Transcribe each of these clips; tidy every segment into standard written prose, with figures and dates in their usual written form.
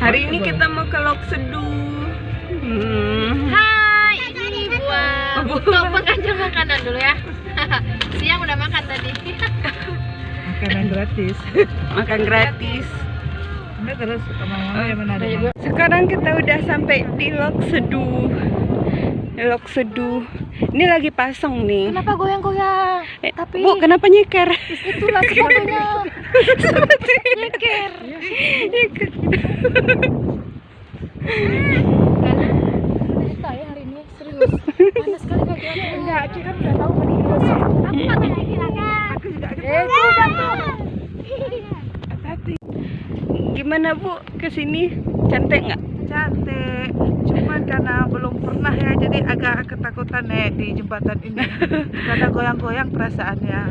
Hari ini kita mau ke Lok Seduh. Hai, ini buat untuk pengajar makanan dulu ya. Siang udah makan tadi. Makanan gratis. Makan gratis. Udah terus kemana yang mana ada? Sekarang kita udah sampai di Lok Seduh. Lok Seduh. Ini lagi pasang nih. Kenapa goyang-goyang? Tapi Bu, kenapa nyeker? itulah sepatunya. Nyeker. Nyeker. Cerita ya hari ini serius. Panas sekali kaki aku. Enggak, kita kan udah tahu kan ini terus. Aku pakai lagi lah. Aku juga ada. Hati. Gimana Bu kesini? Cantik nggak? Cantik. Cuman karena belum pernah ya, jadi agak ketakutan di jembatan ini. Karena goyang-goyang perasaannya.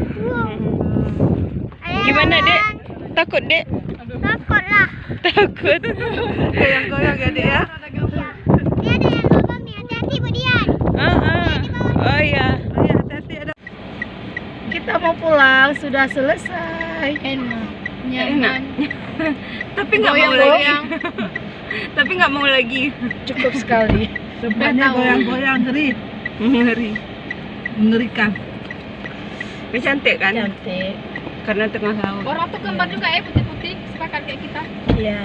Gimana Dek? Takut Dek? Takut lah. Takut. Goyang-goyang ya Dek ya. Dia ada yang ngomong nih, hati-hati Bu Dian. Oh ya. Oh iya, hati-hati ada. Kita mau pulang, sudah selesai. Enak, nyaman. Tapi nggak mau lagi. Tapi nggak mau lagi. Cukup sekali. Tempatnya tahu. goyang-goyang ngeri, Ngeri. mengerikan. Ini cantik kan? Cantik. Karena tengah laut. Orang tuh kembar juga ya, putih-putih, sepakat kayak kita. Iya.